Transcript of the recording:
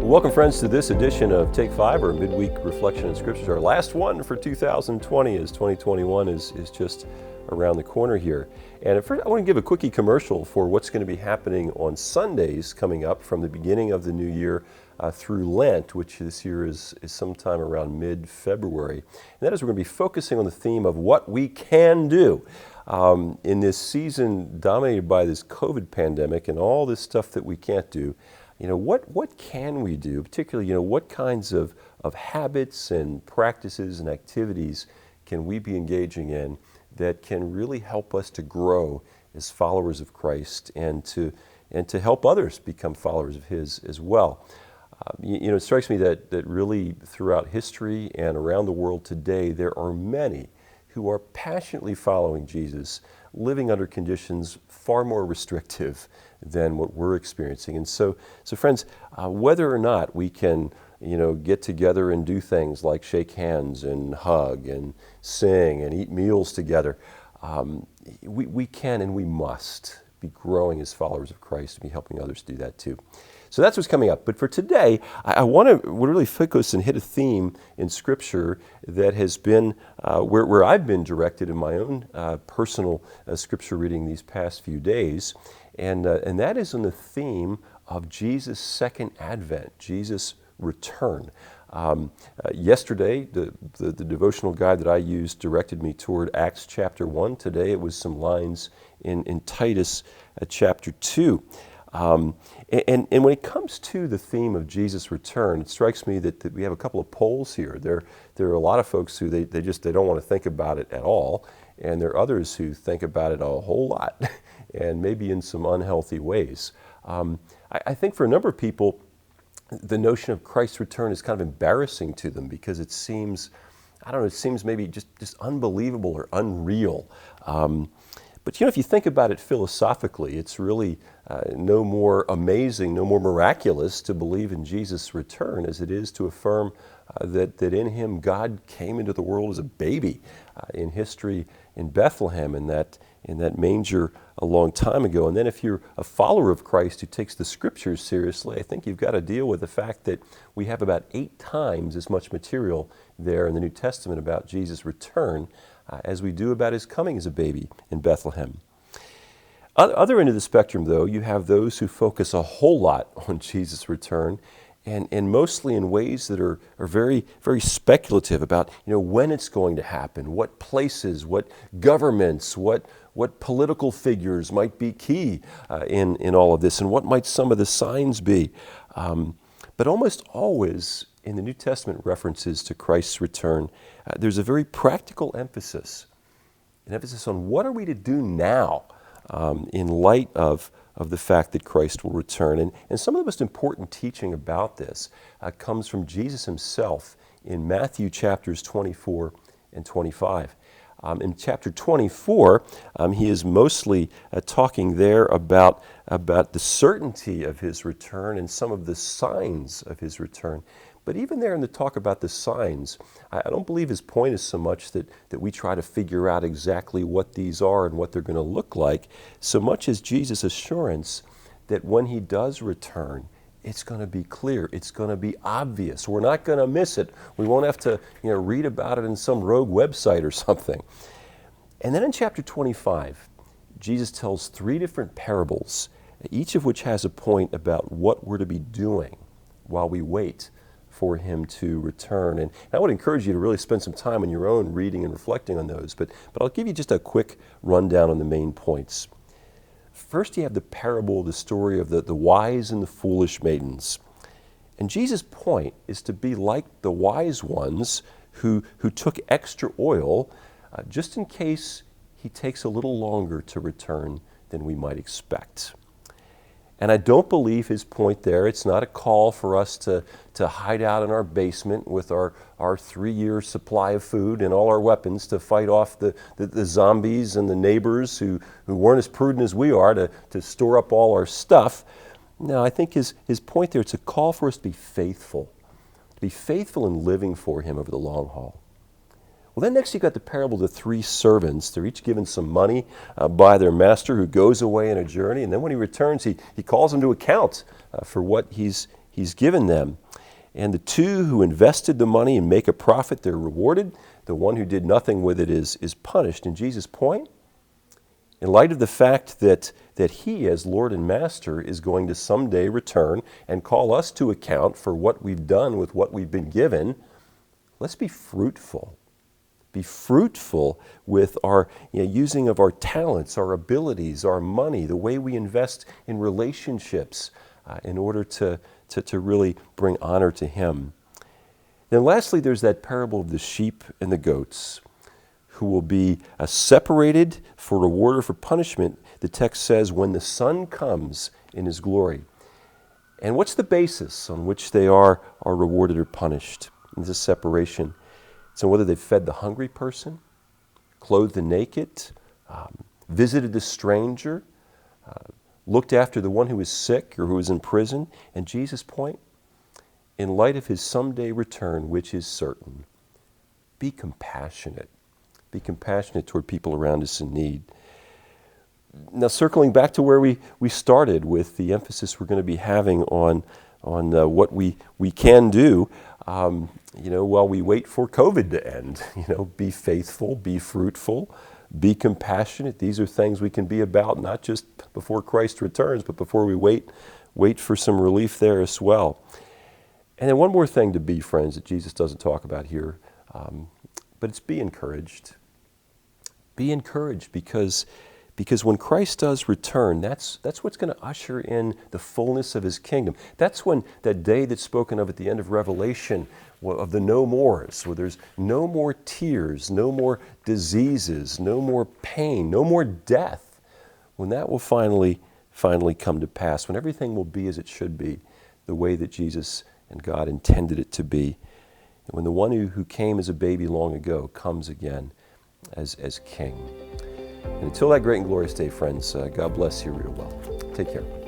Welcome, friends, to this edition of Take 5, our midweek reflection in Scriptures. Our last one for 2020, as 2021 is just around the corner here. And first, I want to give a quickie commercial for what's going to be happening on Sundays coming up from the beginning of the new year through Lent, which this year is sometime around mid-February. And that is, we're going to be focusing on the theme of what we can do. In this season dominated by this COVID pandemic and all this stuff that we can't do, what can we do? Particularly, what kinds of habits and practices and activities can we be engaging in that can really help us to grow as followers of Christ and to help others become followers of His as well. It strikes me that really throughout history and around the world today, there are many who are passionately following Jesus, living under conditions far more restrictive than what we're experiencing. And so friends, whether or not we can, get together and do things like shake hands and hug and sing and eat meals together, we can and we must be growing as followers of Christ and be helping others do that too. So that's what's coming up. But for today, I want to really focus and hit a theme in Scripture that has been where I've been directed in my own personal Scripture reading these past few days, and that is on the theme of Jesus' second advent, Jesus' return. Yesterday, the devotional guide that I used directed me toward Acts chapter 1. Today it was some lines in Titus chapter 2. And when it comes to the theme of Jesus' return, it strikes me that we have a couple of poles here. There are a lot of folks who they don't want to think about it at all, and there are others who think about it a whole lot, and maybe in some unhealthy ways. I think for a number of people, the notion of Christ's return is kind of embarrassing to them because it seems, it seems maybe just unbelievable or unreal. But if you think about it philosophically, it's really no more amazing, no more miraculous to believe in Jesus' return as it is to affirm that in Him God came into the world as a baby in history in Bethlehem, in that manger a long time ago. And then if you're a follower of Christ who takes the Scriptures seriously, I think you've got to deal with the fact that we have about 8 times as much material there in the New Testament about Jesus' return as we do about His coming as a baby in Bethlehem. Other end of the spectrum, though, you have those who focus a whole lot on Jesus' return, and mostly in ways that are very, very speculative about when it's going to happen, what places, what governments, what political figures might be key in all of this, and what might some of the signs be. But almost always in the New Testament references to Christ's return, there's a very practical emphasis, an emphasis on what are we to do now in light of the fact that Christ will return. And some of the most important teaching about this comes from Jesus Himself in Matthew chapters 24 and 25. In chapter 24, He is mostly talking there about the certainty of His return and some of the signs of His return. But even there in the talk about the signs, I don't believe His point is so much that we try to figure out exactly what these are and what they're going to look like, so much as Jesus' assurance that when He does return, it's going to be clear, it's going to be obvious. We're not going to miss it. We won't have to read about it in some rogue website or something. And then in chapter 25, Jesus tells 3 different parables, each of which has a point about what we're to be doing while we wait for Him to return. And I would encourage you to really spend some time on your own reading and reflecting on those, but I'll give you just a quick rundown on the main points. First, you have the parable, the story of the wise and the foolish maidens. And Jesus' point is to be like the wise ones who took extra oil just in case He takes a little longer to return than we might expect. And I don't believe his point there. It's not a call for us to hide out in our basement with our 3-year supply of food and all our weapons to fight off the zombies and the neighbors who weren't as prudent as we are to store up all our stuff. No, I think his point there, it's a call for us to be faithful in living for him over the long haul. Well, then next you got the parable of the three servants. They're each given some money by their master, who goes away on a journey, and then when he returns, he calls them to account for what he's given them. And the two who invested the money and make a profit, they're rewarded. The one who did nothing with it is punished. And Jesus' point, in light of the fact that he, as Lord and Master, is going to someday return and call us to account for what we've done with what we've been given, let's be fruitful. Be fruitful with our using of our talents, our abilities, our money, the way we invest in relationships in order to really bring honor to Him. Then lastly, there's that parable of the sheep and the goats, who will be separated for reward or for punishment. The text says, when the Son comes in His glory. And what's the basis on which they are rewarded or punished in this separation? So whether they've fed the hungry person, clothed the naked, visited the stranger, looked after the one who is sick or who is in prison. And Jesus' point, in light of His someday return, which is certain, be compassionate. Be compassionate toward people around us in need. Now, circling back to where we started with the emphasis we're going to be having on what we can do, while we wait for COVID to end. Be faithful, be fruitful, be compassionate. These are things we can be about, not just before Christ returns, but before we wait for some relief there as well. And then one more thing to be, friends, that Jesus doesn't talk about here, but it's be encouraged. Be encouraged because when Christ does return, that's what's going to usher in the fullness of His kingdom. That's when that day that's spoken of at the end of Revelation, of the no mores, where there's no more tears, no more diseases, no more pain, no more death, when that will finally come to pass, when everything will be as it should be, the way that Jesus and God intended it to be. And when the one who came as a baby long ago comes again as King. And until that great and glorious day, friends, God bless you real well. Take care.